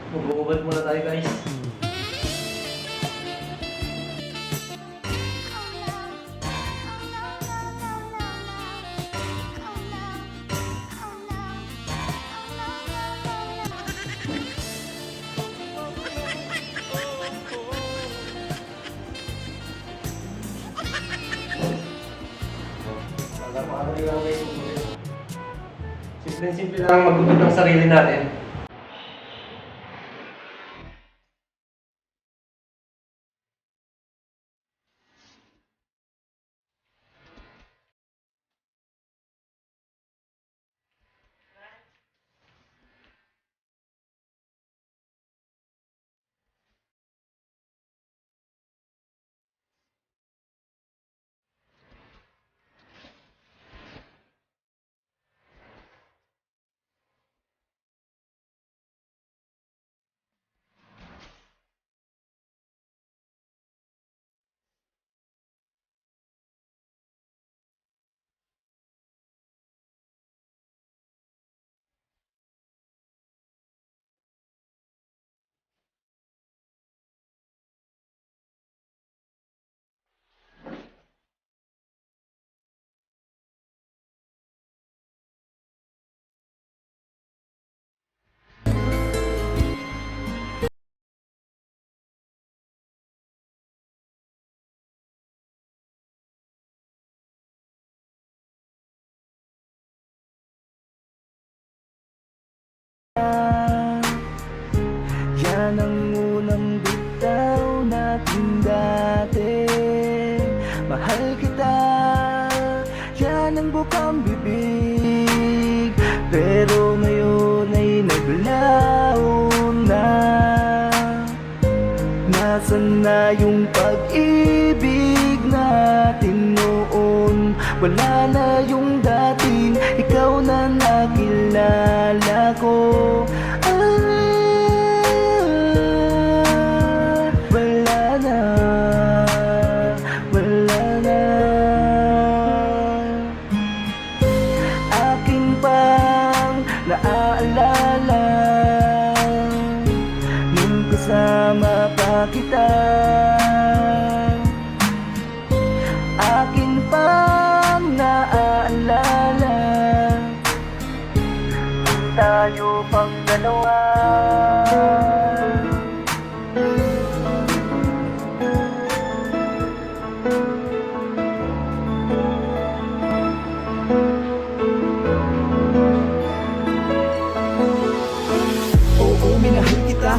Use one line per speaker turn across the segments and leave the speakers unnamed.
Mag-uubad muna tayo guys. Simple lang magugod ng sarili natin.
Yan ang unang bitaw natin dati. Mahal kita, yan ang bukang bibig. Pero ngayon ay naglaho na. Nasaan na yung pag-ibig natin noon? Wala na yung dating ikaw na nakilala ko. Wala na, wala na. Akin pang naaalala nung kasama pa kita. Akin pang naaalala ang tayo pang dalawa. Oo, minahal kita.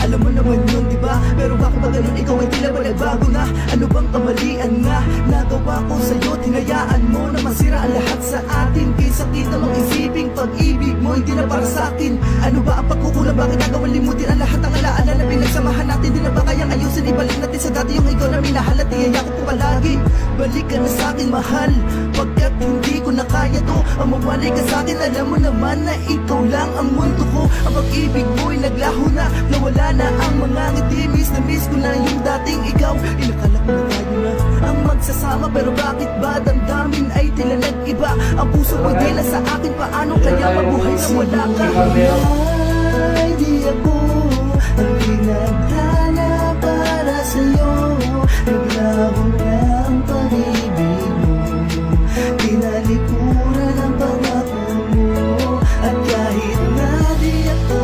Alam mo naman yun, diba? Pero bakit ba ganun ikaw ay tila ba nagbago na? Ano bang kamalian nga nagawa ko sa'yo? Tinayaan mo na masira ang lahat sa atin. Kaysa kita mong isiping pag-ibig mo hindi na para sa akin. Ano ba ang pagkukulang? Bakit nagawa limutin ang lahat ng alaala na pinagsamahan natin? Di na ba kayang ayusin? Ibalik natin sa dati yung ikaw na minahal at iyayakap ko palagi. Balik ka na sa akin, mahal, pagkat hindi ko na kaya to. Ang mawalay ka sa akin, alam mo naman na ikaw lang ang mundo ko. Ang pag-ibig mo'y naglaho na, nawala na ang mga ngiti. Miss na miss ko na yung dating ikaw. Inakala ko na tayo na ang magsasama, pero bakit ba damdamin ay tila nag-iba? Ang puso mo'y tila sa akin, paano kaya mabuhay na wala ka? Ay, di ako ang pinagdala para sa'yo. Naglaho na ang pag-ibig mo, tinalikuran ang pangako mo. At kahit na di ako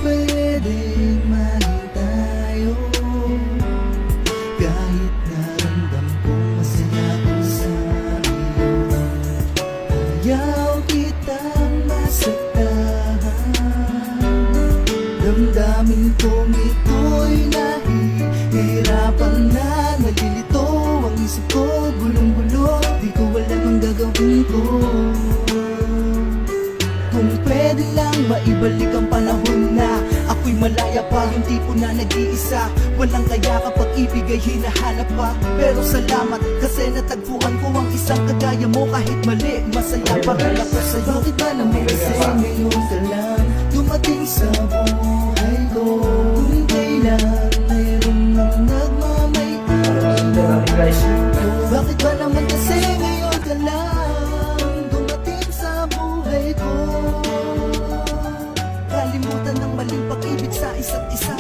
pwedeng maging tayo kahit naramdam kong masaya ko sa iyo. Ayaw kitang masaktan, damdamin kong ito'y nahihirapan na. Nalilito ang isip ko, gulong-gulo, di ko alam ang gagawin ko. Kung pwede lang maibalik ang panahon na ako'y malaya pa, yung tipo na nag-iisa. Walang kaya kapag ibig ay hinahanap pa. Pero salamat kasi natagpuan ko ang isang kagaya mo. Kahit mali, masaya pa rin ako sa'yo. Bakit ba naman kasi ngayon ka lang dumating sa buhay ko? Kung kailan mayroon nang nagmamayari. Bakit ba naman kasi ngayon ka lang dumating sa buhay ko? Kalimutan ng maling pag-ibig sa isa't isa.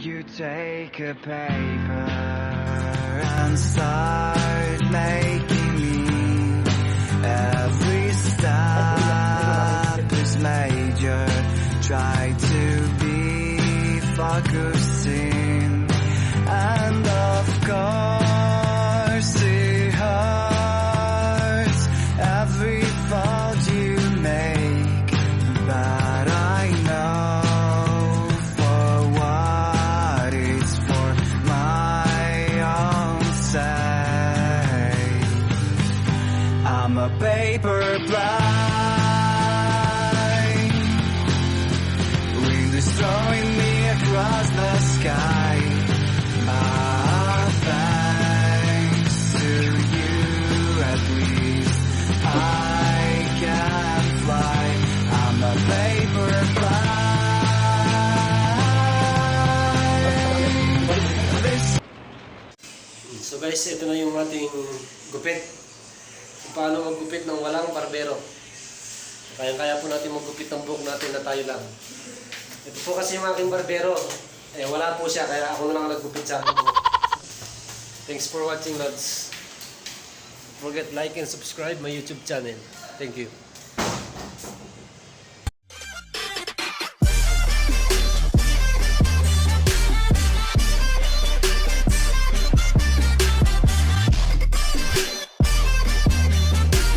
you take a paper and start making me? Every step is major. Try to be focusing, and of course it hurts every fault you make, but I know for what it's for my own sake. I'm a paper blind, wind is throwing me across the sky. Thanks to you, at least I can fly. I'm a paper blind.
So guys, ito na yung ating gupit. Kung paano maggupit ng walang barbero. Kaya-kaya po natin maggupit ng buhok natin na tayo lang. Ito po kasi yung aking barbero. Wala po siya, kaya ako na lang naggupit sa akin. Thanks for watching, lads. Don't forget like and subscribe my YouTube channel. Thank you.